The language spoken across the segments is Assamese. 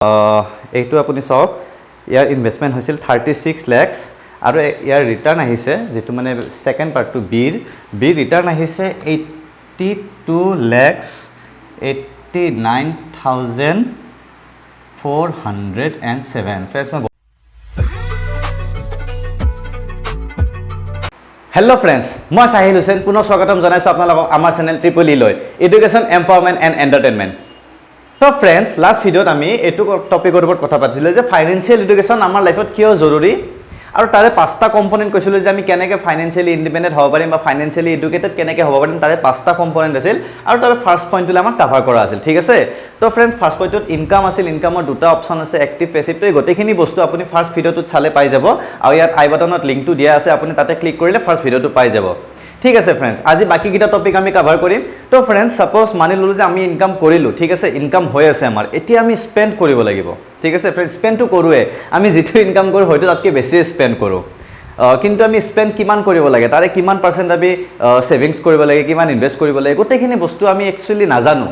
এইটো আপুনি চাওক ইয়াৰ ইনভেষ্টমেণ্ট হৈছিল 36 lakhs আৰু ইয়াৰ ৰিটাৰ্ণ আহিছে যেটো মানে সেকেন্ড পাৰ্টটো বি ৰিটাৰ্ণ আহিছে 82 lakhs 89,407 फ्रेंड्स मैं हेलो फ्रेंड्स मैं साहिल हुसैन पुनः स्वागतम जनाइছো আপোনালোকক আমাৰ চেনেল ট্ৰিপল ই লৈ এডুকেশ্যন এম্পাৱাৰমেন্ট এণ্ড এন্টাৰটেইনমেন্ট তো फ्रेंड्स लास्ट ভিডিওত আমি এটো টপিকৰ ওপৰত কথা পাতিছিলো যে ফাইনান্সিয়েল এডুকেশ্যন আমাৰ লাইফত কিয় জৰুৰী আৰু তাৰে পাঁচটা কম্পোনেন্ট কৈছিল যে আমি কেনেকৈ ফাইনান্সিয়েলি ইন্ডিপেন্ডেন্ট হ'ব পাৰিম বা ফাইনান্সিয়েলি এডুকেটেড কেনেকৈ হ'ব পাৰিম তাৰে পাঁচটা কম্পোনেন্ট আছিল আৰু তাৰে ফাৰ্স্ট পইণ্টটো আমাক কভাৰ কৰা আছিল ঠিক আছে তো फ्रेंड्स ফাৰ্স্ট পইণ্টত ইনকাম আছিল ইনকামৰ দুটা অপচন আছে এক্টিভ পেসিভ তো গোটেইখিনি বস্তু আপুনি ফাৰ্স্ট ভিডিওটোত চালে পাই যাব আৰু ইয়াত আই বাটনত লিংকটো দিয়া আছে আপুনি তাতে ক্লিক কৰিলে ফাৰ্স্ট ভিডিওটো পাই যাব ঠিক আছে फ्रेंड्स আজি বাকি কিটা টপিক আমি কভাৰ কৰিম তো फ्रेंड्स সাপোজ মানি ললো যে আমি ইনকাম কৰিলো ঠিক আছে ইনকাম হৈ আছে আমাৰ এতিয়া আমি স্পেন্ড কৰিব লাগিব ঠিক আছে फ्रेंड्स স্পেন্ডটো কৰোৱে আমি যেটো ইনকাম কৰো হয়তো তাতকে বেছি স্পেন্ড কৰো কিন্তু আমি স্পেন্ড কিমান কৰিব লাগে তাৰে কিমান পাৰ্সেন্ট আমি সেভিংস কৰিব লাগে কিমান ইনভেস্ট কৰিব লাগে গোটেইখিনি বস্তু আমি একচুয়ালি নাজানো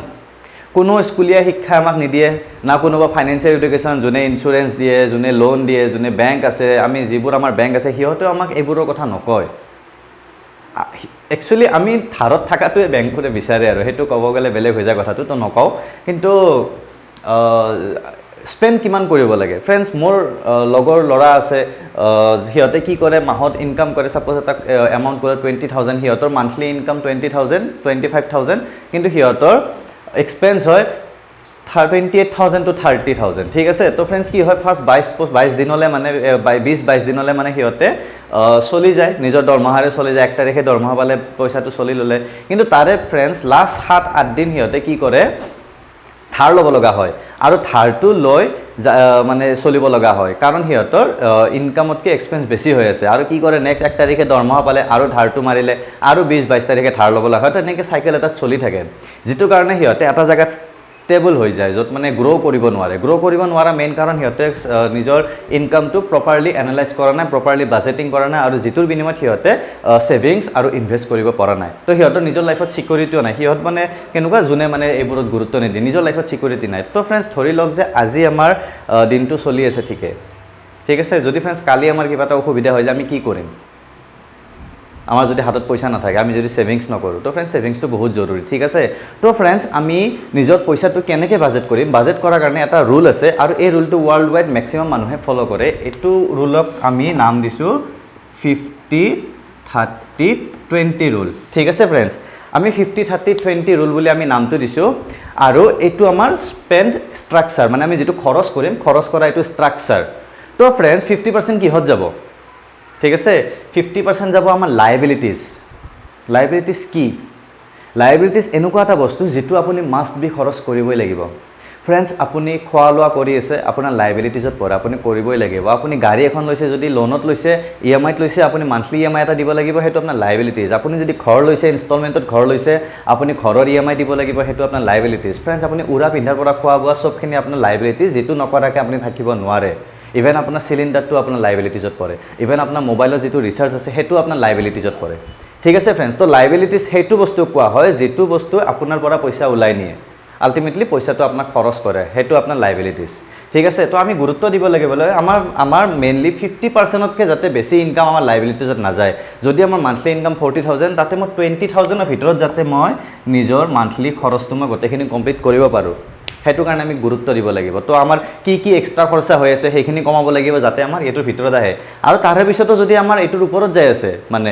কোনো স্কুলীয়া শিক্ষা আমাক নিদিয়ে না কোনোবা ফাইনান্সিয়েল এডুকেশ্যন যোনে ইন্স্যুৰেন্স দিয়ে যোনে লোন দিয়ে যোনে বেংক আছে আমি যিবোৰ আমাৰ বেংক আছে হিহঁতে আমাক এইবোৰৰ কথা নকয় একচুয়ালি আমি ধাৰত থাকাটোৱে বেংকখনে বিচাৰে আৰু হেতু ক'ব গলে বেলেগ হৈ যায় কথাটো তো নকও কিন্তু স্পেন্ড কিমান কৰিব লাগে फ्रेंड्स মোৰ লগৰ লৰা আছে হিহঁতে কি কৰে মাহত ইনকাম কৰে সাপোজ এটা এমাউন্ট কৰে 20000 হিহঁতৰ মান্থলি ইনকাম 20000 25000 কিন্তু হিহঁতৰ এক্সপেন্স হয় 28000 to 30000 ঠিক আছে তো फ्रेंड्स কি হয় ফার্স্ট 22 দিনলে মানে 20 দিনলে মানে হিহঁতে চলি যায় নিজৰ দৰমহাৰে চলি যায় এক তাৰিখে দৰমহা পালে পইচাটো চলি ললে কিন্তু তাৰে फ्रेंड्स লাস্ট 7-8 দিন হিহঁতে কি কৰে ধাৰ লব লগা হয় আৰু ধাৰটো লৈ মানে চলিব লগা হয় কাৰণ হিহঁতৰ ইনকামতকে এক্সপেন্স বেছি হৈ আছে আৰু কি কৰে নেক্সট এক তাৰিখে দৰমহা পালে আৰু ধাৰটো মাৰিলে আৰু 20-22 তাৰিখে ধাৰ লব লগা হয় তেনেকৈ সাইকেল এটা চলি থাকে যেটো কাৰণে হিহঁতে এটা জায়গাত স্টেবল হৈ যায় যত মানে গ্ৰো কৰিব নোৱাৰা মেইন কাৰণ হিহঁতে নিজৰ ইনকামটো প্ৰপাৰলি এনালাইজ কৰা নাই প্ৰপাৰলি বাজেটিং কৰা নাই আৰু যেটোৰ বিনিময়ত হিহঁতে সেভিংস আৰু ইনভেস্ট কৰিব পৰা নাই তো হিহঁতৰ নিজৰ লাইফত সিকিউৰিটিও নাই হিহঁত মানে কেনেকুৱা জুনে মানে এইবোৰত গুৰুত্ব নিদিয়ে নিজৰ লাইফত সিকিউৰিটি নাই তো फ्रेंड्स ধৰি লওক যে আজি আমাৰ দিনটো চলি আছে ঠিক আছে যদি फ्रेंड्स কালি আমাৰ কিবা এটা অসুবিধা হয় যে আমি কি কৰিম আমাৰ যদি হাতত পইচা না থাকে আমি যদি সেভিংস নকৰো তো फ्रेंड्स সেভিংসটো বহুত জৰুৰী ঠিক আছে তো फ्रेंड्स আমি নিজৰ পইচাটো কেনেকৈ বাজেট কৰিম বাজেট কৰাৰ কাৰণে এটা ৰুল আছে আৰু এই ৰুলটো ওয়াৰ্ল্ড ওয়াইড ম্যাক্সিমাম মানুহে ফলো কৰে এটো ৰুলক আমি নাম দিছো 50-30-20 ৰুল ঠিক আছে फ्रेंड्स আমি 50-30-20 ৰুল বুলি আমি নামটো দিছো আৰু এটো আমাৰ স্পেন্ড স্ট্ৰাকচাৰ মানে আমি যেটো খৰচ কৰিম খৰচ কৰা এটো স্ট্ৰাকচাৰ তো फ्रेंड्स 50% কিহত যাব ঠিক আছে 50% যাব আমাৰ লায়াবিলিটিজ কি লায়াবিলিটিজ এনেকুৱা এটা বস্তু যেটো আপুনি মাস্ট বি খৰচ কৰিবই লাগিব फ्रेंड्स আপুনি খোৱা লোৱা কৰি আছে আপোনাৰ লায়াবিলিটিজত পৰে আপুনি কৰিবই লাগিব আপুনি গাড়ী এখন লৈছে যদি লোনত লৈছে ইএমআইত লৈছে আপুনি মান্থলি ইএমআই এটা দিব লাগিব হেতু আপোনাৰ লায়াবিলিটিজ আপুনি যদি ঘৰ লৈছে ইনষ্টলমেন্টত ঘৰ লৈছে আপুনি ঘৰৰ ইএমআই দিব লাগিব হেতু আপোনাৰ লায়াবিলিটিজ फ्रेंड्स আপুনি উৰা পিন্ধাৰ পৰা খোৱা বোৱা সবখিনি আপোনাৰ লায়াবিলিটিজ যেটো নকৰাকে আপুনি থাকিব নোৱাৰে ইভেন আপোনাৰ সিলিন্ডাৰটো আপোনাৰ লায়াবিলিটিজত পৰে ইভেন আপোনাৰ মোবাইলৰ যেটো ৰিচাৰ্জ আছে হেতু আপোনাৰ লায়াবিলিটিজত পৰে ঠিক আছে फ्रेंड्स তো লায়াবিলিটিজ হেতু বস্তু কোৱা হয় যেটো বস্তু আপোনাৰ পৰা পইচা উলাই নিয়ে আলটিমেটলি পইচাটো আপোনাক খৰচ কৰে হেতু আপোনাৰ লায়াবিলিটিজ ঠিক আছে তো আমি গুৰুত্ব দিব লাগিব আমাৰ মেইনলি 50% তকে যাতে বেছি ইনকাম আমাৰ লায়াবিলিটিজত না যায় যদি আমাৰ মান্থলি ইনকাম 40000 তাতে মই 20000 ৰ ভিতৰত যাতে মই নিজৰ মান্থলি খৰচটো মই গোটেইখিনি কমপ্লিট কৰিব পাৰো হেতু কাৰণে আমি গুৰুত্ব দিব লাগিব তো আমাৰ কি এক্সট্ৰা খৰচা হৈ আছে সেইখিনি কমাব লাগিব যাতে আমাৰ এটোৰ ভিতৰত আহে আৰু তাৰে পিছতো যদি আমাৰ এটোৰ ওপৰত যায় আছে মানে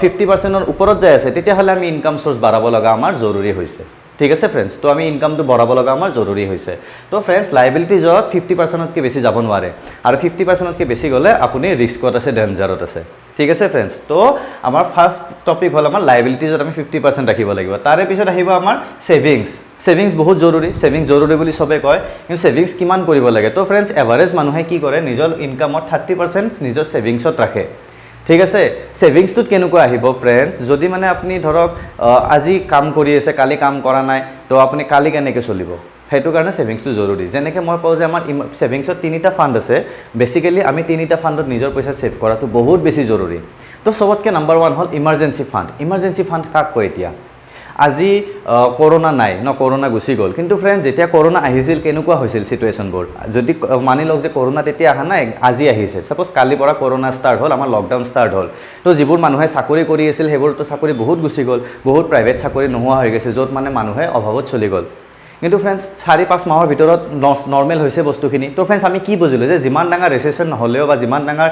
50% ৰ ওপৰত যায় আছে তেতিয়া হলে আমি ইনকাম সোৰ্স বাঢ়াব লগা আমাৰ জৰুৰী হৈছে ঠিক আছে फ्रेंड्स তো আমি ইনকামটো বঢ়াব লগা আমাৰ জৰুৰী হৈছে তো फ्रेंड्स লায়াবিলিটিজ 50% তকে বেছি যাব নোৱাৰে আৰু 50% তকে বেছি গলে আপুনি ৰিস্কত আছে ডেঞ্জাৰত আছে ঠিক আছে फ्रेंड्स তো আমাৰ ফাৰ্স্ট টপিক হল আমাৰ লায়াবিলিটিজত আমি 50% ৰাখিব লাগিব তাৰে পিছত আহিব আমাৰ সেভিংস বহুত জৰুৰী বুলি সবে কয় কিন্তু সেভিংস কিমান কৰিব লাগে তো फ्रेंड्स এভাৰেজ মানুহে কি কৰে নিজৰ ইনকামত 30% নিজৰ সেভিংসত ৰাখে ঠিক আছে সেভিংসটোত কেনেকুৱা আহিব फ्रेंड्स যদি মানে আপুনি ধৰক আজি কাম কৰি আছে কালি কাম কৰা নাই তো আপুনি কালি কেনেকৈ চলিব হেতু কাৰণে সেভিংসটো জৰুৰী যেনেকৈ মই কওঁ যে আমাৰ সেভিংসত তিনিটা ফান্ড আছে বেসিক্যালি আমি তিনিটা ফান্ডত নিজৰ পইচা সেভ কৰাটো বহুত বেছি জৰুৰী তো সবতকে নাম্বাৰ 1 হল ইমাৰ্জেন্সি ফান্ড কাক কয় এতিয়া আজি কৰোণা নাই ন, কৰোণা গুচি গ'ল, কিন্তু ফ্ৰেণ্ডছ যেতিয়া কৰোণা আহিছিল কেনেকুৱা হৈছিল চিটুৱেশ্যনবোৰ, যদি মানি লওক যে কৰোণা তেতিয়া অহা নাই, আজি আহিছে, ছাপ'জ কালিৰ পৰা কৰোণা ষ্টাৰ্ট হ'ল, আমাৰ লকডাউন ষ্টাৰ্ট হ'ল, তো যিবোৰ মানুহে চাকৰি কৰি আছিল সেইবোৰতো চাকৰি বহুত গুচি গ'ল, বহুত প্ৰাইভেট চাকৰি নোহোৱা হৈ গৈছে, য'ত মানে মানুহে অভাৱত চলি গ'ল। কিন্তু ফ্ৰেণ্ডছ 4-5 মাহৰ ভিতৰত নৰ্মেল হৈছে বস্তুখিনি। তো ফ্ৰেণ্ডছ আমি কি বুজিলোঁ যে যিমান ডাঙৰ ৰিচেশ্যন নহ'লেও বা যিমান ডাঙৰ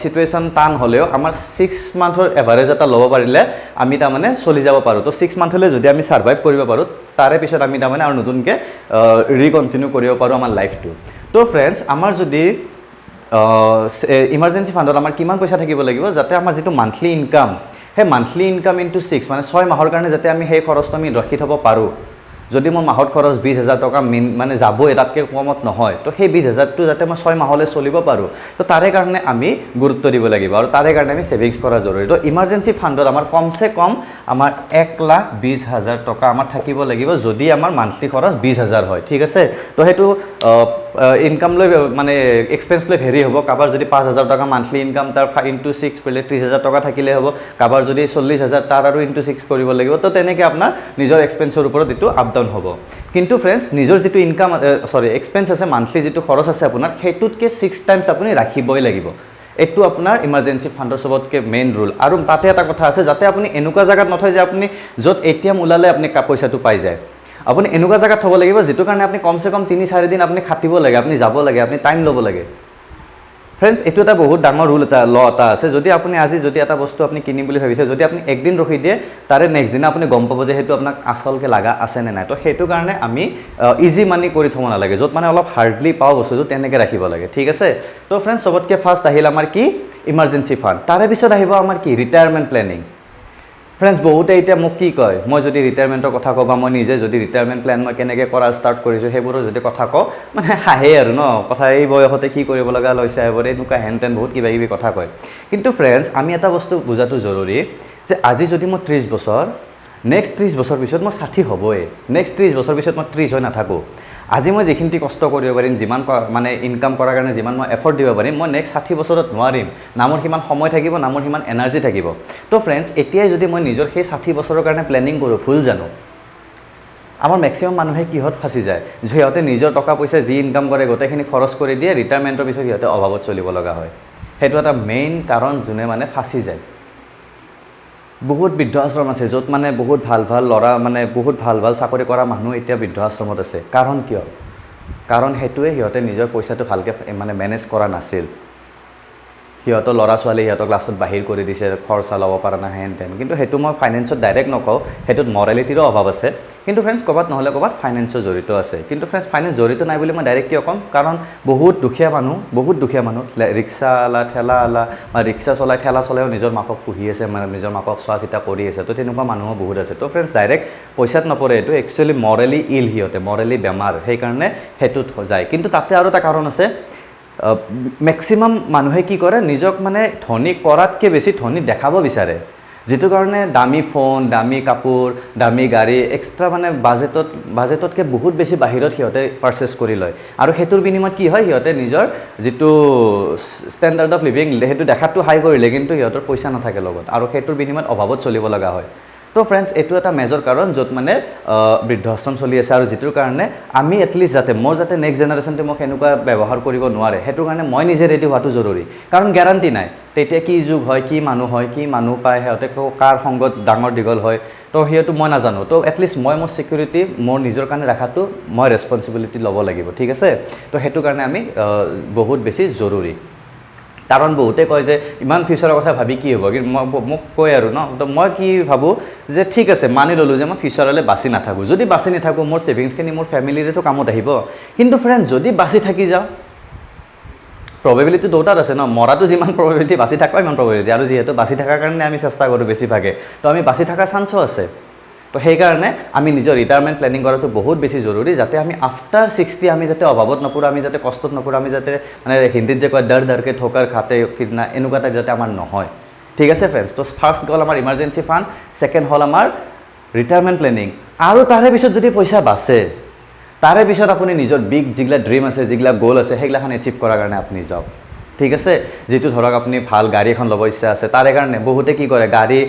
চিটুৱেশ্যন টান হ'লেও আমাৰ 6 মান্থৰ এভাৰেজ এটা ল'ব পাৰিলে আমি তাৰমানে চলি যাব পাৰোঁ। তো 6 মান্থলৈ যদি আমি ছাৰ্ভাইভ কৰিব পাৰোঁ, তাৰে পিছত আমি তাৰমানে আৰু নতুনকৈ ৰিকণ্টিনিউ কৰিব পাৰোঁ আমাৰ লাইফটো। তো ফ্ৰেণ্ডছ আমাৰ যদি ইমাৰ্জেঞ্চি ফাণ্ডত আমাৰ কিমান পইচা থাকিব লাগিব, যাতে আমাৰ যিটো মান্থলি ইনকাম, সেই মান্থলি ইনকাম ইনটু 6 মানে 6 মাহৰ কাৰণে যাতে আমি সেই খৰচটো আমি ৰাখি থ'ব পাৰোঁ। যদি মোৰ মাহত খৰচ 20,000 টকা মানে যাবই, তাতকৈ কমত নহয়, তো সেই 20,000টো যাতে মই 6 মাহলৈ চলিব পাৰোঁ, তো তাৰে কাৰণে আমি গুৰুত্ব দিব লাগিব আৰু তাৰে কাৰণে আমি ছেভিংছ কৰা জৰুৰী। তো ইমাৰ্জেঞ্চি ফাণ্ডত আমাৰ কমচে কম আমাৰ 1,20,000 টকা আমাৰ থাকিব লাগিব, যদি আমাৰ মান্থলি খৰচ 20,000 হয়, ঠিক আছে। তো সেইটো ইনকাম লৈ মানে এক্সপেন্স লৈ ভেৰি হ'ব। কাৰোবাৰ যদি 5,000 টকা মান্থলি ইনকাম, তাৰ ইনটু 6 কৰিলে 30,000 টকা থাকিলে হ'ব। কাৰোবাৰ যদি 40,000, তাৰ আৰু ইনটু 6 কৰিব লাগিব। তো তেনেকৈ আপোনাৰ নিজৰ এক্সপেন্সৰ ওপৰত এইটো আপ ডাউন হ'ব। কিন্তু ফ্ৰেণ্ডছ নিজৰ যিটো ইনকাম এক্সপেন্স আছে, মান্থলি যিটো খৰচ আছে আপোনাৰ, সেইটোতকৈ 6 টাইমছ আপুনি ৰাখিবই লাগিব। এইটো আপোনাৰ ইমাৰ্জেঞ্চি ফাণ্ডৰ চবতকৈ মেইন ৰুল। আৰু তাতে এটা কথা আছে, যাতে আপুনি এনেকুৱা জেগাত নথয় যে আপুনি য'ত ATM ওলালে আপুনি পইচাটো পাই যায়। আপুনি এনেকুৱা জেগাত থ'ব লাগিব যিটো কাৰণে আপুনি কমচে কম 3-4 দিন আপুনি খাটিব লাগে, আপুনি যাব লাগে, আপুনি টাইম ল'ব লাগে। ফ্ৰেণ্ডছ এইটো এটা বহুত ডাঙৰ ৰুল এটা, ল এটা আছে। যদি আপুনি আজি যদি এটা বস্তু আপুনি কিনিম বুলি ভাবিছে, যদি আপুনি একদিন ৰখি দিয়ে, তাৰে নেক্সট দিনা আপুনি গম পাব যে সেইটো আপোনাক আচলকৈ লগা আছে নে নাই। তো সেইটো কাৰণে আমি ইজি মানি কৰি থ'ব নালাগে, য'ত মানে অলপ হাৰ্ডলি পাওঁ বস্তুটো তেনেকৈ ৰাখিব লাগে, ঠিক আছে। তো ফ্ৰেণ্ডছ চবতকৈ ফাৰ্ষ্ট আহিল আমাৰ কি ইমাৰ্জেঞ্চি ফাণ্ড। তাৰে পিছত আহিব আমাৰ কি ৰিটায়াৰমেণ্ট প্লেনিং। ফ্ৰেণ্ডছ বহুতে এতিয়া মোক কি কয়, মই যদি ৰিটায়াৰমেণ্টৰ কথা কওঁ বা মই নিজে যদি ৰিটায়াৰমেণ্ট প্লেন মই কেনেকৈ কৰা ষ্টাৰ্ট কৰিছোঁ সেইবোৰৰ যদি কথা কওঁ, মানে হাঁহে আৰু ন, কথা এই বয়সতে কি কৰিব লগা লৈছে, এইবোৰ এনেকুৱা হেন তেন বহুত কিবা কিবি কথা কয়। কিন্তু ফ্ৰেণ্ডছ আমি এটা বস্তু বুজাটো জৰুৰী যে আজি যদি মই 30 বছৰ, নেক্সট 30 বছৰ পিছত মই 60 হ'বই, নেক্সট 30 বছৰ পিছত মই 30 হৈ নাথাকোঁ। আজি মই যিখিনি কষ্ট কৰিব পাৰিম, যিমান মানে ইনকাম কৰাৰ কাৰণে যিমান মই এফৰ্ট দিব পাৰিম, মই নেক্সট 60 বছৰত নোৱাৰিম। না মোৰ সিমান সময় থাকিব, না মোৰ সিমান এনাৰ্জি থাকিব। তো ফ্ৰেণ্ডছ এতিয়াই যদি মই নিজৰ সেই 60 বছৰৰ কাৰণে প্লেনিং কৰোঁ, ভুল জানো? আমাৰ মেক্সিমাম মানুহে কিহত ফাঁচি যায়, যে সিহঁতে নিজৰ টকা পইচা যি ইনকাম কৰে গোটেইখিনি খৰচ কৰি দিয়ে, ৰিটায়াৰমেণ্টৰ পিছত সিহঁতে অভাৱত চলিব লগা হয়। সেইটো এটা মেইন কাৰণ, যোনে মানে ফাঁচি যায়। বহুত বৃদ্ধ আশ্ৰম আছে য'ত মানে বহুত ভাল ভাল ল'ৰা, মানে বহুত ভাল ভাল চাকৰি কৰা মানুহ এতিয়া বৃদ্ধ আশ্ৰমত আছে। কাৰণ কিয়? কাৰণ সেইটোৱে সিহঁতে নিজৰ পইচাটো ভালকৈ মানে মেনেজ কৰা নাছিল। সিহঁতৰ ল'ৰা ছোৱালী সিহঁতৰ ক্লাছত বাহিৰ কৰি দিছে, খৰচা ল'ব পৰা নাই, হেন তেন। কিন্তু সেইটো মই ফাইনেন্সত ডাইৰেক্ট নকওঁ, সেইটোত মৰেলিটিৰো অভাৱ আছে। কিন্তু ফ্ৰেণ্ডছ ক'ৰবাত নহ'লে ক'ৰবাত ফাইনেন্সো জড়িত আছে। কিন্তু ফ্ৰেণ্ডছ ফাইনেন্স জড়িত নাই বুলি মই ডাইৰেক্ট কিয় ক'ম? কাৰণ বহুত দুখীয়া মানুহ ৰিক্সাৱালা, ঠেলাৱালা বা ৰিক্সা চলাই, ঠেলা চলাইও নিজৰ মাকক পুহি আছে, মানে নিজৰ মাকক চোৱা চিতা কৰি আছে। তো তেনেকুৱা মানুহো বহুত আছে। তো ফ্ৰেণ্ডছ ডাইৰেক্ট পইচাত নপৰে, এইটো একচুৱেলি মৰেলি ইল, সিহঁতে মৰেলি বেমাৰ, সেইকাৰণে সেইটোত যায়। কিন্তু তাতে আৰু এটা কাৰণ আছে, মেক্সিমাম মানুহে কি কৰে, নিজক মানে ধনী কৰাতকৈ বেছি ধনী দেখাব বিচাৰে, যিটো কাৰণে দামী ফোন, দামী কাপোৰ, দামী গাড়ী, এক্সট্ৰা মানে বাজেটতকৈ বহুত বেছি বাহিৰত সিহঁতে পাৰচেছ কৰি লয়। আৰু সেইটোৰ বিনিময়ত কি হয়, সিহঁতে নিজৰ যিটো ষ্টেণ্ডাৰ্ড অফ লিভিং সেইটো দেখাতটো হাই কৰিলে, কিন্তু সিহঁতৰ পইচা নাথাকে লগত, আৰু সেইটোৰ বিনিময়ত অভাৱত চলিব লগা হয়। তো ফ্ৰেণ্ডছ এইটো এটা মেজৰ কাৰণ য'ত মানে বৃদ্ধাশ্ৰম চলি আছে, আৰু যিটোৰ কাৰণে আমি এটলিষ্ট যাতে মোৰ যাতে নেক্সট জেনেৰেশ্যনটো মোক এনেকুৱা ব্যৱহাৰ কৰিব নোৱাৰে, সেইটো কাৰণে মই নিজে ৰেডি হোৱাটো জৰুৰী। কাৰণ গেৰাণ্টি নাই তেতিয়া কি যুগ হয়, কি মানুহ পায়, সিহঁতে কাৰ সংগত ডাঙৰ দীঘল হয়, তো সেইটো মই নাজানো। তো এটলিষ্ট মই মোৰ ছিকিউৰিটি মোৰ নিজৰ কাৰণে ৰাখাটো মই ৰেছপনচিবিলিটি ল'ব লাগিব, ঠিক আছে। তো সেইটো কাৰণে আমি বহুত বেছি জৰুৰী। কাৰণ বহুতে কয় যে ইমান ফিউচাৰৰ কথা ভাবি কি হ'ব, কিন্তু মোক কয় আৰু ন, তো মই কি ভাবোঁ যে ঠিক আছে, মানি ল'লোঁ যে মই ফিউচাৰলৈ বাচি নাথাকোঁ। যদি বাচি নাথাকোঁ, মোৰ ছেভিংছখিনি মোৰ ফেমিলিৰেতো কামত আহিব। কিন্তু ফ্ৰেণ্ডছ যদি বাচি থাকি যাওঁ, প্ৰবেবিলিটি দুটাত আছে ন, মৰাটো যিমান প্ৰবেবিলিটি, বাচি থকা ইমান প্ৰবেবিলিটি। আৰু যিহেতু বাচি থকাৰ কাৰণে আমি চেষ্টা কৰোঁ বেছিভাগে, তো আমি বাচি থকাৰ চান্সো আছে। তো সেইকাৰণে আমি নিজৰ ৰিটায়াৰমেণ্ট প্লেনিং কৰাটো বহুত বেছি জৰুৰী, যাতে আমি আফটাৰ 60 আমি যাতে অভাৱত নপৰোঁ, আমি যাতে কষ্টত নপৰোঁ, আমি যাতে মানে হিন্দীত যে কয় দৰ দৰকে ঠোকাৰ খাতে ফিৰনা, এনেকুৱা টাইপ যাতে আমাৰ নহয়, ঠিক আছে ফ্ৰেণ্ডছ। তো ফাৰ্ষ্ট হ'ল আমাৰ ইমাৰ্জেঞ্চি ফাণ্ড, ছেকেণ্ড হ'ল আমাৰ ৰিটায়াৰমেণ্ট প্লেনিং। আৰু তাৰে পিছত যদি পইচা বাচে, তাৰে পিছত আপুনি নিজৰ বিগ যিগিলা ড্ৰিম আছে, যিগিলা গ'ল আছে, সেইগিলাখন এচিভ কৰাৰ কাৰণে আপুনি যাওক। ঠিক আছে যেটো ধৰক আপুনি ভাল গাড়ী এখন ল'ব ইচ্ছা আছে তাৰে কাৰণে বহুতে কি কৰে গাড়ী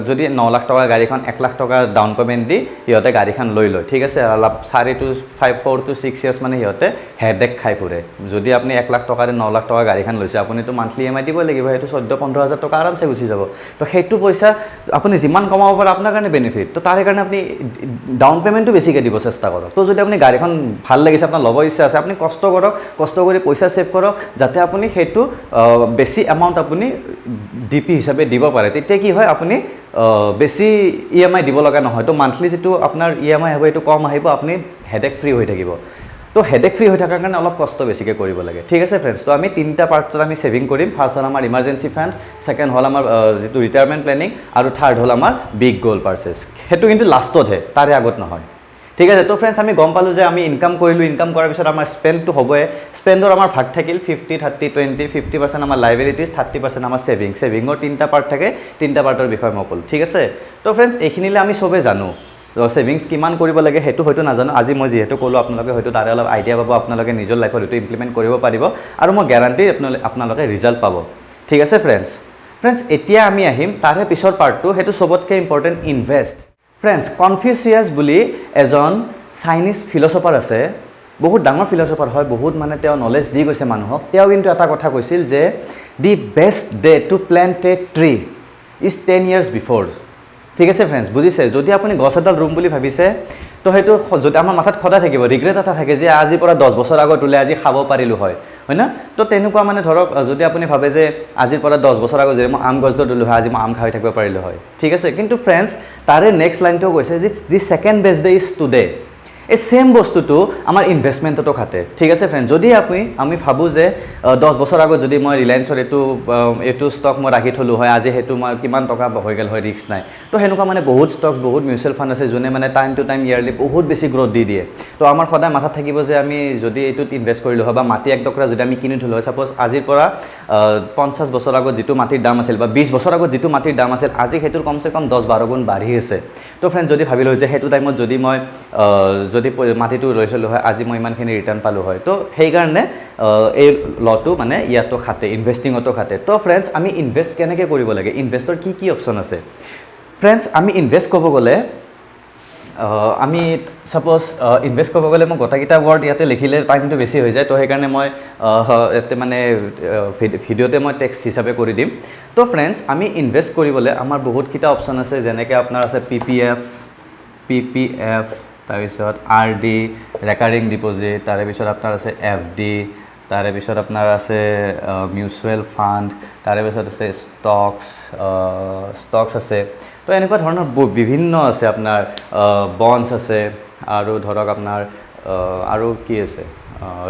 যদি 9 লাখ টকা গাড়ীখন 1 লাখ টকা ডাউন পেমেন্ট দি ইহঁতে গাড়ীখন লৈ লয় ঠিক আছে অলপ 4 to 6 ইয়াৰ্স মানে ইহঁতে হেডেক খাই ফুৰে যদি আপুনি 1 লাখ টকাৰে 9 লাখ টকা গাড়ীখন লৈছে আপুনি তো মান্থলি ইএমআই দিব লাগিব সেইটো 14-15 হাজাৰ টকা আৰামছে গুচি যাব তো সেইটো পইচা আপুনি যিমান কমাব পাৰে আপোনাৰ কাৰণে বেনিফিট তো তাৰে কাৰণে আপুনি ডাউন পেমেন্টটো বেছিকৈ দিব চেষ্টা কৰক তো যদি আপুনি গাড়ীখন ভাল লাগিছে আপোনাৰ ল'ব ইচ্ছা আছে আপুনি কষ্ট কৰক কষ্ট কৰি পইচা সেভ কৰক যাতে আপুনি সেইটো বেছি এমাউন্ট আপুনি ডিপি হিচাপে দিব পাৰে তেতিয়া কি হয় আপুনি বেছি ইএমআই দিব লগা নহয় তো মান্থলি যেটো আপোনাৰ ইএমআই হ'ব এটো কম আহিব আপুনি হেডেক ফ্ৰী হৈ থাকিব তো হেডেক ফ্ৰী হৈ থকাৰ কাৰণে অলপ কষ্ট বেছিকৈ কৰিব লাগে ঠিক আছে ফ্ৰেণ্ডছ তো আমি তিনিটা পাৰ্টছত আমি সেভিং কৰিম ফাৰ্ষ্ট হ'ল আমাৰ ইমাৰ্জেন্সি ফাণ্ড সেকেন্ড হ'ল আমাৰ যেটো ৰিটায়াৰমেন্ট প্লেনিং আৰু থাৰ্ড হ'ল আমাৰ বিগ গোল পাৰচেজ সেইটো কিন্তু লাষ্টতহে তাৰে আগত নহয় ঠিক আছে তো ফ্ৰেণ্ডছ আমি গম পালো যে আমি ইনকাম কৰিলো ইনকাম কৰাৰ পিছত আমাৰ স্পেন্ডটো হ'বই স্পেন্ডৰ আমাৰ ভাগ থাকিল 50-30-20 50% আমাৰ লাইবিলিটিজ 30% আমাৰ সেভিংৰ তিনটা পাৰ্ট থাকে তিনটা পাৰ্টৰ বিষয়ে মই ক'লো ঠিক আছে তো ফ্ৰেণ্ডছ এইখিনিলে আমি সবে জানো সেভিংস কিমান কৰিব লাগে হেতু হয়তো নাজানো আজি মই যেহেতু ক'লো আপোনালোকে হয়তো তাৰে অলপ আইডিয়া পাব আপোনালোকে নিজৰ লাইফত হয়তো ইমপ্লিমেন্ট কৰিব পাৰিব আৰু মই গ্যাৰান্টি আপোনালোকে ৰিজাল্ট পাব ঠিক আছে ফ্ৰেণ্ডছ এতিয়া আমি আহিম তাৰে পিছৰ পাৰ্টটো হেতু সবতকৈ ইম্পৰ্টেন্ট ইনভেস্ট ফ্ৰেণ্ডছ কনফিউচিয়াছ বুলি এজন চাইনিজ ফিলচফাৰ আছে বহুত ডাঙৰ ফিলচফাৰ হয় বহুত মানে তেওঁ নলেজ দি গৈছে মানুহক তেওঁ কিন্তু এটা কথা কৈছিল যে the best day to plant A tree is 10 years before ঠিক আছে ফ্ৰেণ্ডছ বুজিছে যদি আপুনি গছ এডাল ৰুম বুলি ভাবিছে তো হেতু যদি আমাৰ মাথাত খডা থাকিব ৰিগ্ৰেট এটা থাকে যে আজিৰ পৰা 10 বছৰ আগত ৰুলে আজি খাব পাৰিলো হয় না তো তেনেকুৱা মানে ধৰক যদি আপুনি ভাবে যে আজিৰ পৰা 10 বছৰ আগত যদি মই আম গছ ৰুলো হয় আজি মই আম খাই থাকিব পাৰিলো হয় ঠিক আছে কিন্তু ফ্ৰেণ্ডছ তাৰে নেক্সট লাইনটো কৈছে যে the second best day is today এই সেম বস্তুটো আমাৰ ইনভেষ্টমেন্টটো খাতে ঠিক আছে ফ্ৰেণ্ডছ যদি আমি ভাবো যে 10 বছৰ আগত যদি মই ৰিলায়েন্সৰ এটো ষ্টক মই ৰাখি থলো হয় আজি হেতু মই কিমান টকা হৈ গেল হয় ৰিস্ক নাই তো হেনুকা মানে বহুত ষ্টক বহুত মিউচুৱেল ফাণ্ড আছে যোনে মানে টাইম টু টাইম ইয়াৰলি বহুত বেছি গ্ৰোথ দি দিয়ে তো আমাৰ সদায় মাথা থাকিব যে আমি যদি এটোত ইনভেষ্ট কৰিলো হয় বা মাটি এক টকা যদি আমি কিনি থলো হয় সাপোজ আজিৰ পৰা 50 বছৰ আগত যেটো মাটিৰ দাম আছিল বা 20 বছৰ আগত যেটো মাটিৰ দাম আছিল আজি হেতুৰ কমসে কম 10-12 গুণ বাঢ়ি আছে তো ফ্ৰেণ্ডছ যদি ভাবিলো যে হেতু টাইমত যদি মই যদি মাটিটো লৈছিলো হয় আজি মই ইমানখিনি ৰিটাৰ্ণ পালো হয় তো সেই কাৰণে এই লটো মানে ইয়াতো খাতে ইনভেষ্টিংতো খাতে তো ফ্ৰেণ্ডছ আমি ইনভেষ্ট কেনেকৈ কৰিব লাগে ইনভেষ্টৰ কি অপচন আছে ফ্ৰেণ্ডছ আমি ইনভেষ্ট কৰিব গলে আমি সাপোজ ইনভেষ্ট কৰিব গলে মই গোটাকিটা ওয়াৰ্ড ইয়াতে লিখিলে টাইমটো বেছি হৈ যায় তো সেই কাৰণে মই এতে মানে ভিডিওতে মই টেক্সট হিচাপে কৰি দিম তো ফ্ৰেণ্ডছ আমি ইনভেষ্ট কৰিবলৈ আমাৰ বহুত কিটা অপচন আছে যেনেকৈ আপোনাৰ আছে পিপিএফ তাৰপিছত আৰডি ৰেকাৰিং ডিপোজিট তাৰে পিছত আপোনাৰ আছে এফডি তাৰে পিছত আপোনাৰ আছে মিউচুৱেল ফাণ্ড তাৰে পিছত আছে ষ্টকছ আছে তো এনেকুৱা ধৰণৰ বিভিন্ন আছে আপোনাৰ বন্ডছ আছে আৰু ধৰক আপোনাৰ আৰু কি আছে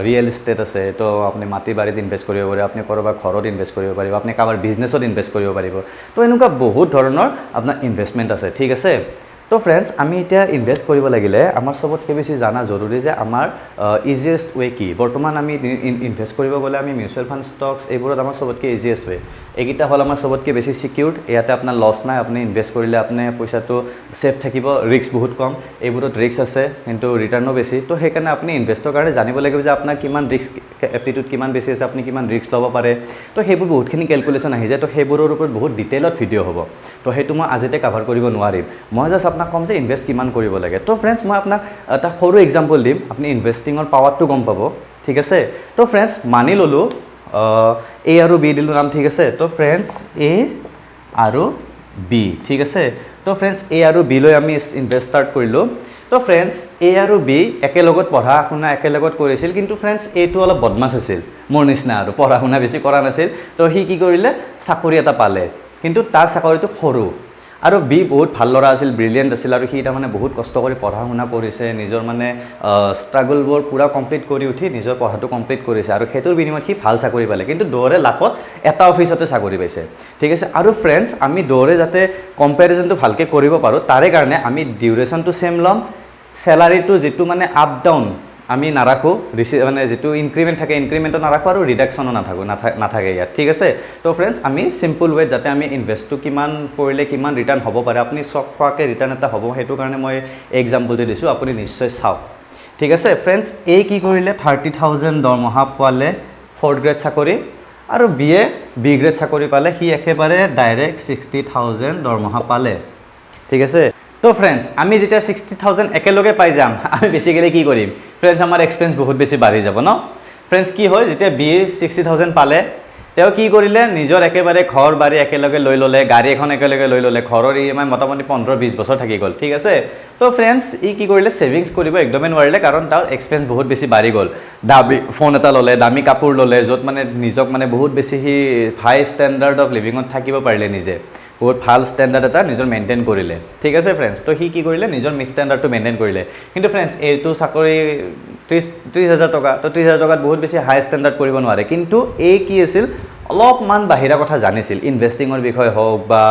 ৰিয়েল এষ্টেট আছে তো আপুনি মাটি বাৰীত ইনভেষ্ট কৰিব পাৰে আপুনি কৰবাৰ ঘৰত ইনভেষ্ট কৰিব পাৰিব আপুনি কাৰোবাৰ বিজনেছত ইনভেষ্ট কৰিব পাৰিব তো এনেকুৱা বহুত ধৰণৰ আপোনাৰ ইনভেষ্টমেণ্ট আছে ঠিক আছে তো ফ্ৰেণ্ডছ আমি এতিয়া ইনভেষ্ট কৰিব লাগিলে আমাৰ সবতকৈ বেছি জানা জৰুৰী যে আমাৰ ইজিয়েষ্ট ৱে কি বৰ্তমান আমি ইনভেষ্ট কৰিব গ'লে আমি মিউচুৱেল ফাণ্ড ষ্টকছ এইবোৰত আমাৰ সবতকৈ ইজিয়েষ্ট ৱে এইকেইটা হ'ল আমাৰ সবতকৈ বেছি সিকিউৰ্ড ইয়াতে আপোনাৰ লছ নাই আপুনি ইনভেষ্ট কৰিলে আপুনি পইচাটো সেফ থাকিব ৰিস্ক বহুত কম এইবোৰত ৰিস্ক আছে কিন্তু ৰিটাৰ্ণো বেছি তো সেইকাৰণে আপুনি ইনভেষ্টৰ কাৰণে জানিব লাগিব যে আপোনাৰ কিমান ৰিস্ক এপ্টিটিউড কিমান বেছি আছে আপুনি কিমান ৰিস্ক ল'ব পাৰে তো সেইবোৰ বহুতখিনি কেলকুলেশ্যন আহি যায় তো সেইবোৰৰ ওপৰত বহুত ডিটেইলত ভিডিঅ' হ'ব তো সেইটো মই আজিতে কাভাৰ কৰিব নোৱাৰিম মই জাষ্ট আপোনাক ক'ম যে ইনভেষ্ট কিমান কৰিব লাগে তো ফ্ৰেণ্ডছ মই আপোনাক এটা সৰু এক্সাম্পল দিম আপুনি ইনভেষ্টিঙৰ পাৱাৰটো গম পাব ঠিক আছে তো ফ্ৰেণ্ডছ মানি ল'লোঁ এ আৰু বি দিলোঁ নাম ঠিক আছে তো ফ্ৰেণ্ডছ এ আৰু বি ঠিক আছে তো ফ্ৰেণ্ডছ এ আৰু বি লৈ আমি ইনভেষ্ট ষ্টাৰ্ট কৰিলোঁ তো ফ্ৰেণ্ডছ এ আৰু বি একেলগত পঢ়া শুনা একেলগত কৰিছিল কিন্তু ফ্ৰেণ্ডছ এটো অলপ বদমাছ আছিল মোৰ নিচিনা আৰু পঢ়া শুনা বেছি কৰা নাছিল তো সি কি কৰিলে চাকৰি এটা পালে কিন্তু তাৰ চাকৰিটো সৰু আৰু বি বহুত ভাল ল'ৰা আছিল ব্ৰিলিয়েণ্ট আছিল আৰু সি তাৰমানে বহুত কষ্ট কৰি পঢ়া শুনা কৰিছে নিজৰ মানে ষ্ট্ৰাগলবোৰ পুৰা কমপ্লিট কৰি উঠি নিজৰ পঢ়াটো কমপ্লিট কৰিছে আৰু সেইটোৰ বিনিময়ত সি ভাল চাকৰি পালে কিন্তু দৌৰে লাখত এটা অফিচতে চাকৰি পাইছে ঠিক আছে আৰু ফ্ৰেণ্ডছ আমি দৌৰে যাতে কম্পেৰিজনটো ভালকৈ কৰিব পাৰোঁ তাৰে কাৰণে আমি ডিউৰেশ্যনটো ছেম ল'ম চেলাৰীটো যিটো মানে আপ ডাউন আমি নাৰাখোঁ মানে যেটো ইনক্ৰিমেন্ট থাকে ইনক্ৰিমেন্টটো নাৰাখোঁ আৰু ৰিডাকশ্যনো নাথাকে ইয়াত ঠিক আছে তো ফ্ৰেণ্ডছ আমি সিম্পল ৱে যাতে আমি ইনভেষ্টটো কিমান কৰিলে কিমান ৰিটাৰ্ণ হ'ব পাৰে আপুনি চক খোৱাকৈ ৰিটাৰ্ণ এটা হ'ব সেইটো কাৰণে মই এক্সাম্পলটো দিছোঁ আপুনি নিশ্চয় চাওক ঠিক আছে ফ্ৰেণ্ডছ এই কি কৰিলে 30,000 দৰমহা পোৱালে 4th গ্ৰেড চাকৰি আৰু বি গ্ৰেড চাকৰি পালে সি একেবাৰে ডাইৰেক্ট 60,000 দৰমহা পালে ঠিক আছে তো ফ্ৰেণ্ডছ আমি যেতিয়া 60,000 একেলগে পাই যাম আমি বেছিকেলি কি কৰিম ফ্ৰেণ্ডছ আমাৰ এক্সপেন্স বহুত বেছি বাঢ়ি যাব ন ফ্ৰেণ্ডছ কি হয় যেতিয়া বি 60,000 পালে তেওঁ কি কৰিলে নিজৰ একেবাৰে ঘৰ বাৰী একেলগে লৈ ল'লে গাড়ী এখন একেলগে লৈ ল'লে ঘৰৰ EMI মোটামুটি 15-20 বছৰ থাকি গ'ল ঠিক আছে তো ফ্ৰেণ্ডছ ই কি কৰিলে সেভিংস কৰিব একদমেই নোৱাৰিলে কাৰণ তাৰ এক্সপেন্স বহুত বেছি বাঢ়ি গ'ল দামী ফোন এটা ল'লে দামী কাপোৰ ল'লে য'ত মানে নিজক মানে বহুত বেছি হি হাই ষ্টেণ্ডাৰ্ড অফ লিভিঙত থাকিব পাৰিলে নিজে বহুত ভাল ষ্টেণ্ডাৰ্ড এটা নিজৰ মেইনটেইন কৰিলে ঠিক আছে ফ্ৰেণ্ডছ তো সি কি কৰিলে নিজৰ ষ্টেণ্ডাৰ্ডটো মেইনটেইন কৰিলে কিন্তু ফ্ৰেণ্ডছ এইটো চাকৰি 30,000 টকা তো 30,000 টকাত বহুত বেছি হাই ষ্টেণ্ডাৰ্ড কৰিব নোৱাৰে কিন্তু এই কি আছিল অলপমান বাহিৰা কথা জানিছিল ইনভেষ্টিঙৰ বিষয় হওক বা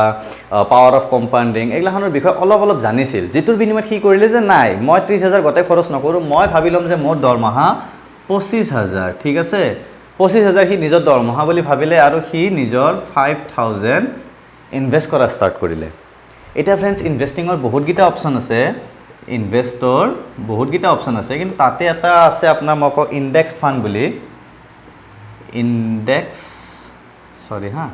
পাৱাৰ অফ কম্পাউণ্ডিং এইগিলাখনৰ বিষয়ে অলপ জানিছিল যিটোৰ বিনিময়ত সি কৰিলে যে নাই মই 30,000 গোটেই খৰচ নকৰোঁ মই ভাবি ল'ম যে মোৰ দৰমহা 25,000 ঠিক আছে 25,000 সি নিজৰ দৰমহা বুলি ভাবিলে আৰু সি নিজৰ 5,000 ইনভেষ্ট কৰা ষ্টাৰ্ট কৰিলে এতিয়া ফ্ৰেণ্ডছ ইনভেষ্টিঙৰ বহুতকেইটা অপশ্যন আছে ইনভেষ্টৰ বহুতকেইটা অপশ্যন আছে কিন্তু তাতে এটা আছে আপোনাৰ মই কওঁ ইণ্ডেক্স ফাণ্ড বুলি ইণ্ডেক্স সৰি হা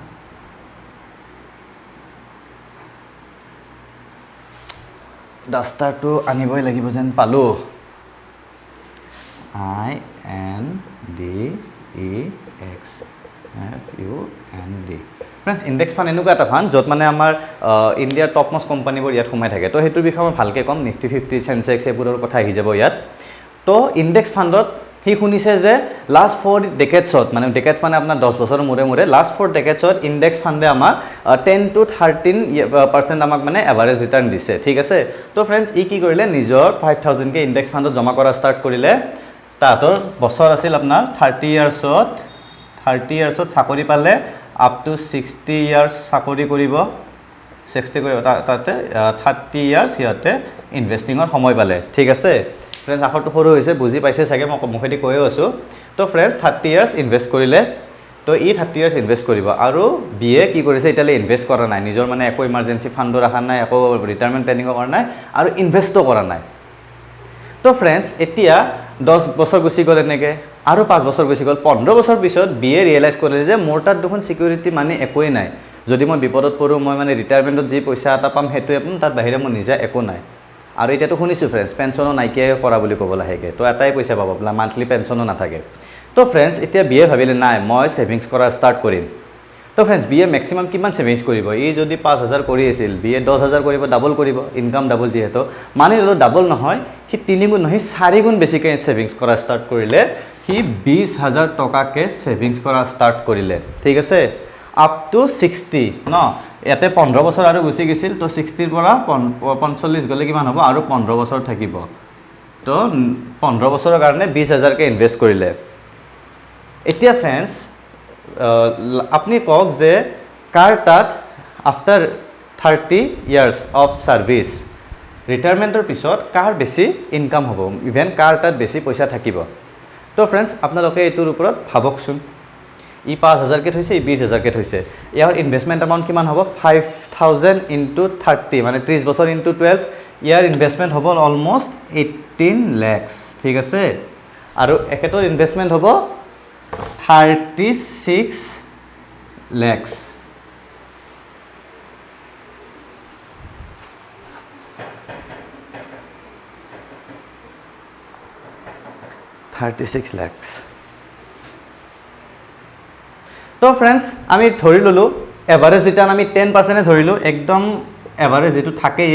ডাষ্টাৰটো আনিবই লাগিব যেন পালোঁ INDEX FUND friends index fund এনেকুৱা এটা ফাণ্ড য'ত মানে আমাৰ ইণ্ডিয়াৰ টপ মষ্ট কোম্পানীবোৰ ইয়াত সোমাই থাকে তো সেইটোৰ বিষয়ে মই ভালকৈ ক'ম নিফটি 50 সেনসেক্স এইবোৰৰ কথা আহি যাব ইয়াত তো ইণ্ডেক্স ফাণ্ডত সি শুনিছে যে লাষ্ট 4 ডেকেডছত মানে ডেকেডছ মানে আপোনাৰ 10 বছৰৰ মূৰে লাষ্ট 4 ডেকেডছত ইণ্ডেক্স ফাণ্ডে আমাক 10 to 13% আমাক মানে এভাৰেজ ৰিটাৰ্ণ দিছে ঠিক আছে তো ফ্ৰেণ্ডছ ই কি কৰিলে নিজৰ 5,000 কে ইণ্ডেক্স ফাণ্ডত জমা কৰা ষ্টাৰ্ট কৰিলে তাহাঁতৰ বছৰ আছিল আপোনাৰ 30 ইয়াৰ্ছত চাকৰি পালে আপ টু 60 ইয়াৰ্ছ চাকৰি কৰিব 60 কৰিব তাতে 30 ইয়াৰ্ছ সিহঁতে ইনভেষ্টিঙৰ সময় পালে ঠিক আছে ফ্ৰেণ্ডছ আখৰটো সৰু হৈছে বুজি পাইছে চাগে মই মুখেদি কৈও আছোঁ তো ফ্ৰেণ্ডছ 30 ইয়াৰ্ছ ইনভেষ্ট কৰিলে তো ই 30 ইয়াৰ্ছ ইনভেষ্ট কৰিব আৰু বিয়ে কি কৰিছে এতিয়ালৈ ইনভেষ্ট কৰা নাই নিজৰ মানে একো ইমাৰ্জেঞ্চি ফাণ্ডো ৰখা নাই একো ৰিটায়াৰমেণ্ট প্লেনিঙো কৰা নাই আৰু ইনভেষ্টও কৰা নাই তো ফ্ৰেণ্ডছ এতিয়া 10 বছৰ গুচি গ'ল এনেকৈ আৰু 5 বছৰ গুচি গ'ল 15 বছৰ পিছত বিয়ে ৰিয়েলাইজ কৰিলে যে মোৰ তাত দেখোন ছিকিউৰিটি মানে একোৱেই নাই যদি মই বিপদত পৰোঁ মই মানে ৰিটায়াৰমেণ্টত যি পইচা এটা পাম সেইটোৱে পাম তাত বাহিৰে মোৰ নিজা একো নাই আৰু এতিয়াতো শুনিছোঁ ফ্ৰেণ্ডছ পেঞ্চনো নাইকিয়াই কৰা বুলি ক'ব লাহেকৈ তো এটাই পইচা পাব বোলে মান্থলি পেঞ্চনো নাথাকে তো ফ্ৰেণ্ডছ এতিয়া বিয়ে ভাবিলে নাই মই ছেভিংছ কৰা ষ্টাৰ্ট কৰিম তো ফ্ৰেণ্ডছ বিয়ে মেক্সিমাম কিমান ছেভিংছ কৰিব ই যদি 5,000 কৰি আছিল বিয়ে 10,000 কৰিব ডাবল কৰিব ইনকাম ডাবল যিহেতু মানে ডাবল নহয় সি 3 গুণ নহয় 4 গুণ বেছিকৈ ছেভিংছ কৰা ষ্টাৰ্ট কৰিলে সি 20,000 টকাকৈ ছেভিংছ কৰা ষ্টাৰ্ট কৰিলে ঠিক আছে আপ টু 60 ন ইয়াতে 15 বছৰ আৰু গুচি গৈছিল তো 60ৰ পৰা 45 গ'লে কিমান হ'ব আৰু 15 বছৰ থাকিব তো 15 বছৰৰ কাৰণে 20,000কৈ ইনভেষ্ট কৰিলে এতিয়া ফ্ৰেণ্ডছ আপুনি কওক যে কাৰ তাত আফটাৰ 30 ইয়াৰ্ছ অফ ছাৰ্ভিচ ৰিটায়াৰমেণ্টৰ পিছত কাৰ বেছি ইনকাম হ'ব ইভেন কাৰ তাত বেছি পইচা থাকিব তো ফ্ৰেণ্ডছ আপোনালোকে এইটোৰ ওপৰত ভাবকচোন ই 5,000কৈ থৈছে ই 20,000কৈ থৈছে ইয়াৰ ইনভেষ্টমেণ্ট এমাউণ্ট কিমান হ'ব 5,000 ইনটু 30 মানে 30 বছৰ ইনটু 12 ইয়াৰ ইনভেষ্টমেণ্ট হ'ব অলমষ্ট 18 lakhs ঠিক আছে আৰু এখেতৰ ইনভেষ্টমেণ্ট হ'ব 36 lakhs 36 lakhs তো ফ্ৰেণ্ডছ আমি ধৰি ল'লোঁ এভাৰেজ ৰিটাৰ্ণ আমি 10% ধৰিলোঁ একদম এভাৰেজ যিটো থাকেই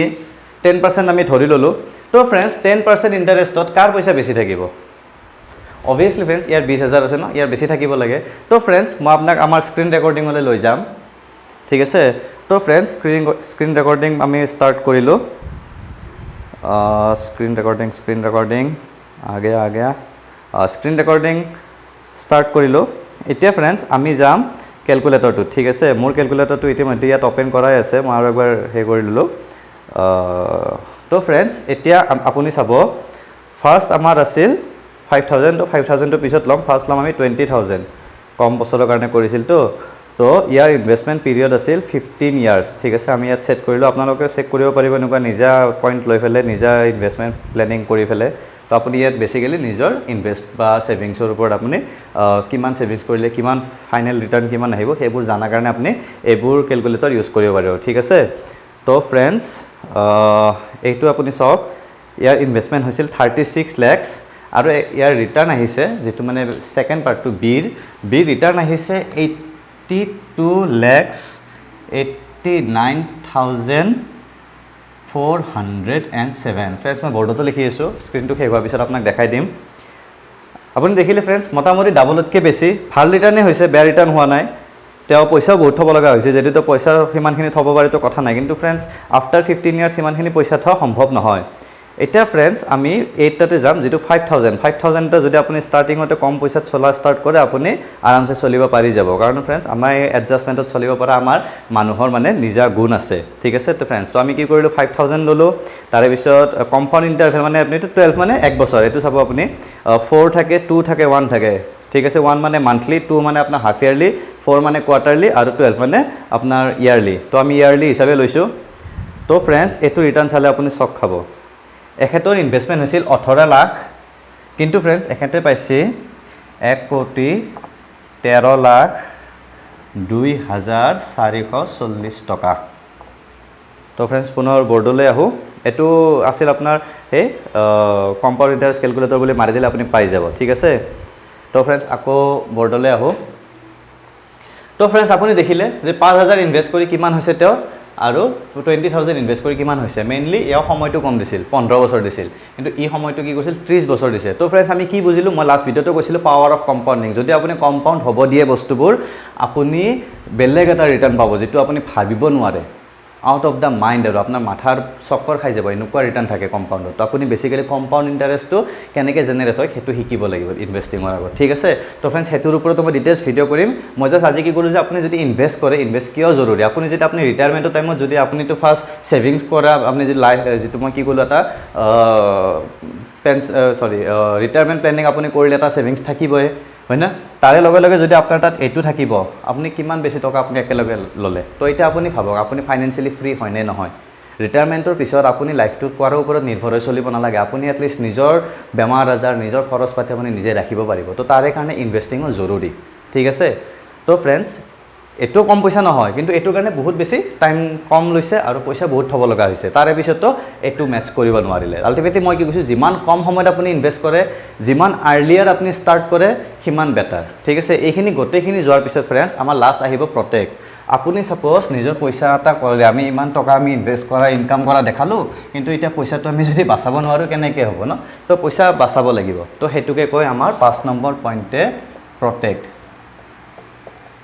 10% আমি ধৰি ল'লোঁ তো ফ্ৰেণ্ডছ 10% ইণ্টাৰেষ্টত কাৰ পইচা বেছি থাকিব অবভিয়াছলি ফ্ৰেণ্ডছ ইয়াৰ 20,000 আছে ন ইয়াৰ বেছি থাকিব লাগে তো ফ্ৰেণ্ডছ মই আপোনাক আমাৰ স্ক্ৰীন ৰেকৰ্ডিঙলৈ লৈ যাম ঠিক আছে তো ফ্ৰেণ্ডছ স্ক্ৰীন ৰেকৰ্ডিং আমি ষ্টাৰ্ট কৰিলোঁ স্ক্ৰীন ৰেকৰ্ডিং আগে স্ক্ৰীন ৰেকৰ্ডিং ষ্টাৰ্ট কৰিলোঁ এতিয়া ফ্ৰেণ্ডছ আমি যাম কেলকুলেটৰটো ঠিক আছে মোৰ কেলকুলেটৰটো ইতিমধ্যে ইয়াত অ'পেন কৰাই আছে মই আৰু একবাৰ হে কৰি ল'লোঁ তো ফ্ৰেণ্ডছ এতিয়া আপুনি চাব ফাৰ্ষ্ট আমাৰ আছিল 5,000 তো 5,000টো পিছত ল'ম ফাৰ্ষ্ট ল'ম আমি 20,000 কম বছৰৰ কাৰণে কৰিছিল তো ইয়াৰ ইনভেষ্টমেণ্ট পিৰিয়ড আছিল 15 ইয়াৰ্ছ ঠিক আছে আমি ইয়াত ছেট কৰিলোঁ আপোনালোকে চেক কৰিব পাৰিব এনেকুৱা নিজা পইণ্ট লৈ পেলাই নিজা ইনভেষ্টমেণ্ট প্লেনিং কৰি পেলাই তো আপুনি ইয়াত বেসিক্যালি নিজৰ ইনভেস্ট বা সেভিংসৰ ওপৰত আপুনি কিমান সেভিংস কৰিলে কিমান ফাইনেল ৰিটাৰ্ণ কিমান আহিব সেইবোৰ জানাৰ কাৰণে আপুনি এইবোৰ ক্যালকুলেটৰ ইউজ কৰিব পাৰিব ঠিক আছে তো ফ্ৰেন্ডছ এইটো আপুনি চাওক ইয়াৰ ইনভেষ্টমেন্ট হৈছিল 36 লাখ আৰু ইয়াৰ ৰিটাৰ্ণ আহিছে যেটো মানে সেকেন্ড পাৰ্টটো বি ৰিটাৰ্ণ আহিছে 82 লাখ 89,407 ফ্ৰেন্ডছ মই বৰ্ডতো লিখি আছো স্ক্ৰিনটো শেষ হোৱাৰ পিছত আপোনাক দেখাই দিম আপুনি দেখিলে ফ্ৰেন্ডছ মোটামুটি ডাবলতকৈ বেছি ভাল ৰিটাৰ্ণে হৈছে বেয়া ৰিটাৰ্ণ হোৱা নাই তেও পইচা বহুত থব লগা হৈছে যেটো পইচা সিমানখিনি থব পাৰি তো কথা নাই কিন্তু ফ্ৰেন্ডছ আফটাৰ 15 ইয়াৰ্স সিমানখিনি পইচা থোৱা সম্ভৱ নহয় এটা ফ্ৰেন্ডছ আমি 8টাতে যাম যেটো 5000 টা যদি আপুনি ষ্টাৰ্টিংতে কম পইচাত চলা ষ্টাৰ্ট কৰে আপুনি আৰামসে চলিব পাৰি যাব কাৰণ ফ্ৰেন্ডছ আমাৰ এডজাষ্টমেন্টত চলিব পৰা আমাৰ মানুহৰ মানে নিজা গুণ আছে ঠিক আছে তো ফ্ৰেন্ডছ তো আমি কি কৰিলো 5000 ললো তাৰে পিছত কম্পাউণ্ড ইন্টাৰভেল মানে আপুনি 12 মানে এক বছৰ এটো চাব আপুনি 4 থাকে 2 থাকে 1 থাকে ঠিক আছে 1 মানে মান্থলি 2 মানে আপোনাৰ হাফ ইয়াৰলি 4 মানে কোৱাৰ্টাৰলি আৰু 12 মানে আপোনাৰ ইয়াৰলি তো আমি ইয়াৰলি হিচাপে লৈছো তো ফ্ৰেন্ডছ এটো ৰিটাৰ্ণ চালে আপুনি চক খাব এখেতৰ ইনভেষ্টমেন্ট হৈছিল 18 লাখ কিন্তু ফ্ৰেন্ডছ এখেতে পাইছে 1,13,02,440 টকা তো ফ্ৰেন্ডছ পুনৰ বৰ্ডলৈ আহো এটো আছিল আপোনাৰ এই কম্পাউণ্ড ইন্টাৰেষ্ট ক্যালকুলেটৰ বুলি মাৰি দিলে আপুনি পাই যাব ঠিক আছে তো ফ্ৰেন্ডছ আকৌ বৰ্ডলৈ আহো তো ফ্ৰেন্ডছ আপুনি দেখিলে যে 5000 ইনভেষ্ট কৰি কিমান হৈছে তেও আৰু 20000 ইনভেষ্ট কৰি কিমান হৈছে মেইনলি ইয়াৰ সময়টো কম দিছিল 15 বছৰ দিছিল কিন্তু এই সময়টো কি কৰিছিল 30 বছৰ দিছে তো ফ্ৰেন্ডছ আমি কি বুজিলো মই লাষ্ট ভিডিওটো কৈছিলো পাৱাৰ অফ কম্পাউণ্ডিং যদি আপুনি কম্পাউণ্ড হ'ব দিয়ে বস্তুবোৰ আপুনি বেলেগ এটা ৰিটাৰ্ণ পাব যেটো আপুনি ভাবিব নোৱাৰে আউট অফ দা মাইন্ড আৰু আপোনাৰ মাথাৰ চক্কৰ খাই যাব এনেকুৱা ৰিটাৰ্ণ থাকে কম্পাউণ্ডত তো আপুনি বেসিক্যালি কম্পাউণ্ড ইন্টাৰেষ্টটো কেনেকৈ জেনাৰেট হয় হেতু শিকিব লাগিব ইনভেষ্টিংৰ আগত ঠিক আছে তো ফ্ৰেন্ডছ হেতুৰ ওপৰত মই ডিটেইলছ ভিডিও কৰিম মই জাস্ট আজি কি কৰো যে আপুনি যদি ইনভেষ্ট কৰে ইনভেষ্ট কিয় জৰুৰী আপুনি যদি আপুনি ৰিটায়াৰমেন্টৰ টাইমত যদি আপুনি তো ফাৰ্স্ট সেভিংস কৰা আপুনি যদি যেটো মই কি কলো এটা ৰিটায়াৰমেন্ট প্ল্যানিং আপুনি কৰিলে এটা সেভিংস থাকিবই হয় না তাৰে লগে লগে যদি আপোনাৰ তাত এটো থাকিব আপুনি কিমান বেছি টকা আপুনি একেলগে ললে তো এটা আপুনি ভাবক আপুনি ফাইনান্সিয়ালি ফ্ৰী হয় নে নহয় ৰিটায়াৰমেন্টৰ পিছত আপুনি লাইফটো কোৱাৰ ওপৰত নিৰ্ভৰ হৈ চলিব নালাগে আপুনি এটলিষ্ট নিজৰ বেমাৰ আজাৰ নিজৰ খৰচ পাতি আপুনি নিজে ৰাখিব পাৰিব তো তাৰে কাৰণে ইনভেষ্টিংও জৰুৰী ঠিক আছে তো ফ্ৰেন্ডছ এটো কম পইচা নহয় কিন্তু এটো কাৰণে বহুত বেছি টাইম কম লৈছে আৰু পইচা বহুত থব লগা হৈছে তাৰে পিছতো এটো ম্যাচ কৰিব নোৱাৰিলে আলটিমেটলি মই কি কৈছো যিমান কম সময়ত আপুনি ইনভেষ্ট কৰে যিমান আৰ্লিয়াৰ আপুনি ষ্টাৰ্ট কৰে সিমান বেটাৰ ঠিক আছে এইখিনি গোটেইখিনি যোৱাৰ পিছত ফ্ৰেন্ডছ আমাৰ লাষ্ট আহিব প্ৰটেক্ট আপুনি সাপোজ নিজৰ পইচা এটা কৰিলে আমি ইমান টকা আমি ইনভেষ্ট কৰা ইনকাম কৰা দেখালো কিন্তু এটা পইচাটো আমি যদি বাচাব নোৱাৰো কেনেকৈ হ'ব ন তো পইচা বাচাব লাগিব তো হেতুকে কয় আমাৰ 5 নম্বৰ পইণ্টে প্ৰটেক্ট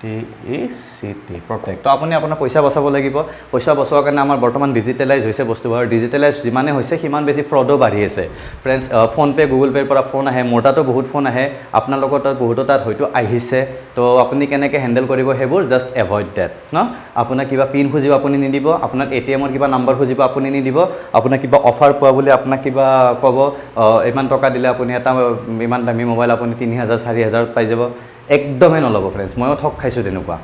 TECT protect তো আপুনি আপোনাৰ পইচা বচাব লাগিব পইচা বচাবৰ কাৰণে আমাৰ বৰ্তমান ডিজিটেলাইজ হৈছে বস্তুবোৰ ডিজিটেলাইজ যিমানে হৈছে সিমান বেছি ফ্ৰডো বাঢ়ি আছে ফ্ৰেন্ডছ ফোন পে গুগল পেৰ পৰা ফোন আহে মোটাটো বহুত ফোন আহে আপোনালোকৰ তাত বহুত তাত হয়তো আহিছে তো আপুনি কেনেকৈ হ্যান্ডেল কৰিব হেবোৰ জাস্ট এভয়েড দ্যাট ন আপোনাৰ কিবা পিন খুজিব আপুনি নিদিব আপোনাৰ এটিএমৰ কিবা নাম্বাৰ খুজিব আপুনি নিদিব আপোনাৰ কিবা অফাৰ পোৱা বুলি আপোনাক কিবা ক'ব ইমান টকা দিলে আপুনি এটা ইমান দামী মোবাইল আপুনি 3000 4000 পাই যাব একদমে নলব ফ্ৰেন্ডছ ময়ো ঠক খাইছো তেনেকুৱা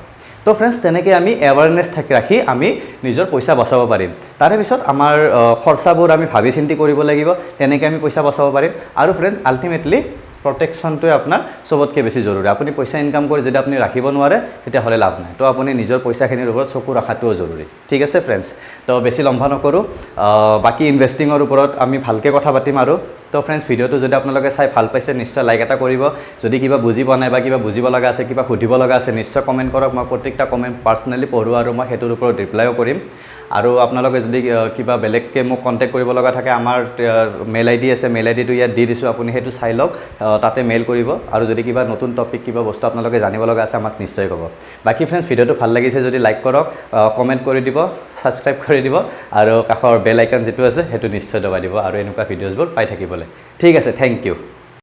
তো ফ্ৰেন্ডছ তেনেকৈ আমি এৱাৰনেছ ৰাখি আমি নিজৰ পইচা বচাব পাৰিম তাৰে পিছত আমাৰ খৰচাবোৰ আমি ভাবি চিন্তি কৰিব লাগিব তেনেকৈ আমি পইচা বচাব পাৰিম আৰু ফ্ৰেন্ডছ আলটিমেটলি প্ৰটেকশ্যনটোৱে আপোনাৰ সবতকৈ বেছি জৰুৰী আপুনি পইচা ইনকাম কৰি যদি আপুনি ৰাখিব নোৱাৰে তেতিয়া হ'লে লাভ নাই তো আপুনি নিজৰ পইচাখিনিৰ ওপৰত চকু ৰাখাটোও জৰুৰী ঠিক আছে ফ্ৰেন্ডছ তো বেছি লম্বা নকৰো বাকি ইনভেষ্টিংৰ ওপৰত আমি ভালকৈ কথা পাতিম আৰু তো ফ্ৰেন্ডছ ভিডিওটো যদি আপোনালোকে চাই ভাল পাইছে নিশ্চয় লাইক এটা কৰিব যদি কিবা বুজি পোৱা নাই বা কিবা বুজিব লগা আছে কিবা সুধিব লগা আছে নিশ্চয় কমেন্ট কৰক মই প্ৰত্যেকটা কমেন্ট পাৰ্সোনালি পঢ়ো আৰু মই হেতুৰ ওপৰত ৰিপ্লাইও কৰিম আৰু আপোনালোকে যদি কিবা বেলেগকৈ মোক কন্টেক্ট কৰিব লগা থাকে আমাৰ মেইল আইডি আছে মেইল আইডিটো ইয়াত দি দিছো আপুনি হেতু চাই লওক তাতে মেইল কৰিব আৰু যদি কিবা নতুন টপিক কিবা বস্তু আপোনালোকে জানিব লগা আছে আমাক নিশ্চয় ক'ব বাকি ফ্ৰেন্ডছ ভিডিওটো ভাল লাগিছে যদি লাইক কৰক কমেন্ট কৰি দিব সাবস্ক্ৰাইব কৰি দিব আৰু কাষৰ বেল আইকন যেটো আছে হেতু নিশ্চয় দবাই দিব আৰু এনেকুৱা ভিডিওছবোৰ পাই থাকিবলৈ ঠিক আছে থ্যাংক ইউ